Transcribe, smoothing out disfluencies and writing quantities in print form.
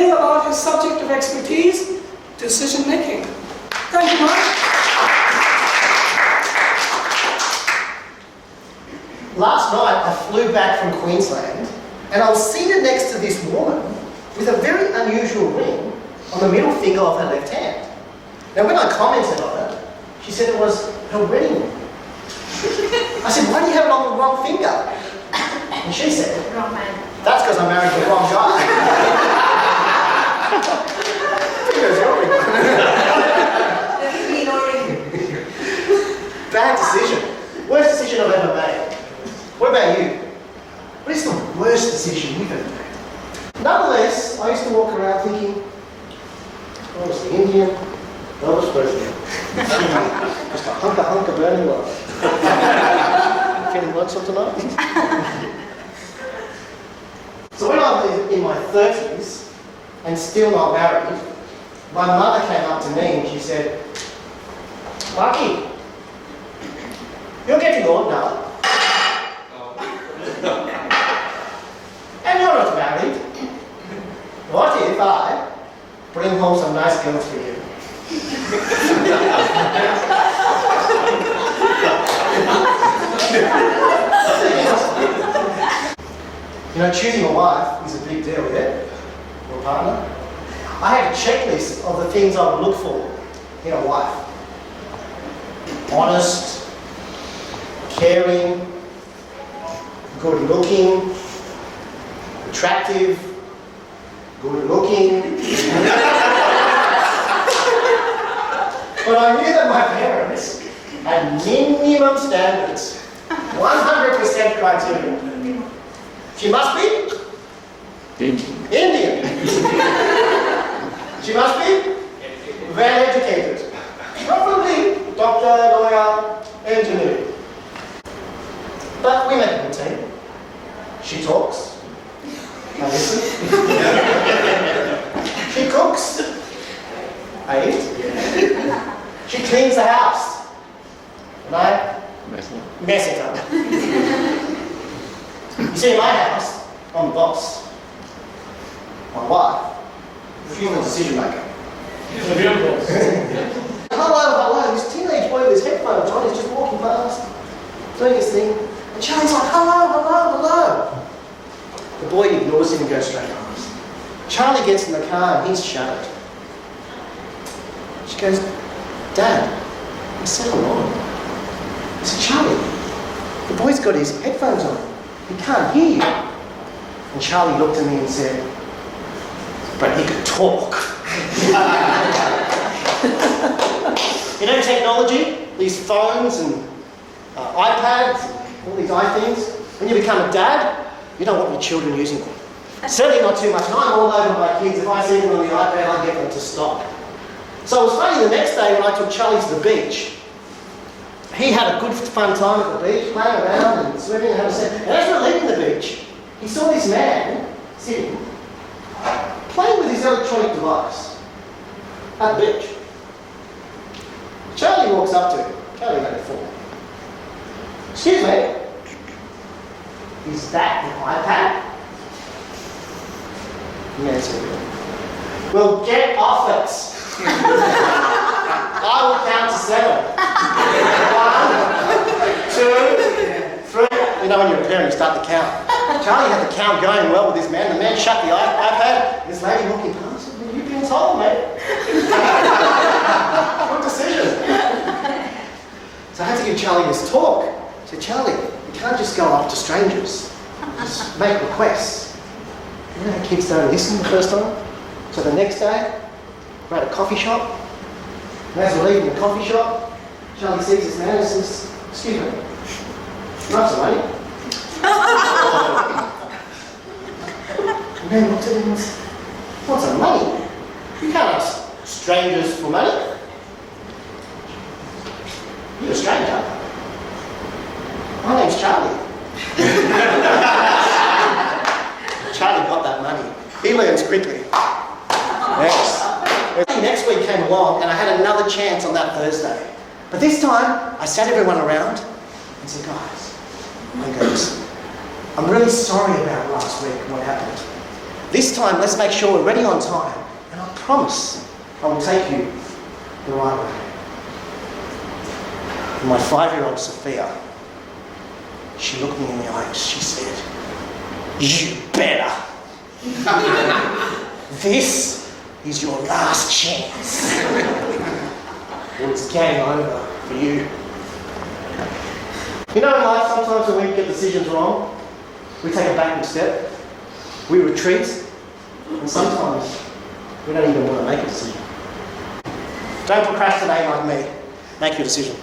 about his subject of expertise, decision making. Thank you, Mark. Last night I flew back from Queensland and I was seated next to this woman with a very unusual ring on the middle finger of her left hand. Now when I commented on it, she said it was her wedding ring. I said, why do you have it on the wrong finger? And she said, Wrong man. that's because I married the wrong guy. Finger's your ring. Bad decision. Worst decision I've ever made. What about you? What is the worst decision you've ever made? Nonetheless, I used to walk around thinking, I was the Indian, I was president. Just a hunker burning love. Feeling lonesome tonight? So when I was in my 30s and still not married, my mother came up to me and she said, Lucky, you're getting old now. And you're not married. What if I bring home some nice girls for you? You know, choosing a wife is a big deal, yeah? Or a partner. I had a checklist of the things I would look for in a wife. Honest, caring, good looking, attractive, good looking. But I knew that my parents had minimum standards, 100% criteria. She must be Indian. She must be well educated, probably doctor, lawyer, engineer. But we make a good team. She talks. I listen. She cooks. I eat. She cleans the house. And I mess it up. You see, in my house, I'm the boss. My wife, she's the decision maker. Hello, this teenage boy with his headphones on is just walking past, doing his thing. And Charlie's like, hello. The boy ignores him and goes straight past. Charlie gets in the car and he's shattered. She goes, Dad, I said hello. I said, Charlie, the boy's got his headphones on. He can't hear you. And Charlie looked at me and said, but he could talk. You know technology, these phones and iPads, all these iThings, when you become a dad, you don't want your children using them. Certainly not too much. And I'm all over my kids. If I see them on the iPad, I get them to stop. So it was funny, the next day when I took Charlie to the beach, he had a good fun time at the beach, playing around and swimming and having sex. And as we were leaving the beach, he saw this man sitting, playing with his electronic device at the beach. Charlie walks up to him. Charlie's only 4. Excuse me, is that an iPad? The man said, well, get off it. I will count to 7. 1, 2, 3. You know when you're a parent, you start the count. Charlie had the count going well with this man. The man shut the iPad. This lady walking past said, you've been told, mate. Good decision. So I had to give Charlie this talk. I said, Charlie, you can't just go up to strangers. Just make requests. You know how kids don't listen the first time? So the next day, we're at a coffee shop. And as we're leaving the coffee shop, Charlie sees this man and says, excuse me, you want some money? The man looked at him and said, what's some money? You can't ask strangers for money. You're a stranger. My name's Charlie. Charlie got that money. He learns quickly. Next week came along and I had another chance on that Thursday. But this time, I sat everyone around and said, guys, I'm really sorry about last week, what happened. This time, let's make sure we're ready on time. And I promise I will take you the right way. And my 5-year-old Sophia, she looked me in the eyes. She said, "You better. This is your last chance. Or it's game over for you." You know, in life, sometimes when we get decisions wrong, we take a backward step, we retreat, and sometimes we don't even want to make a decision. Don't procrastinate like me. Make your decision.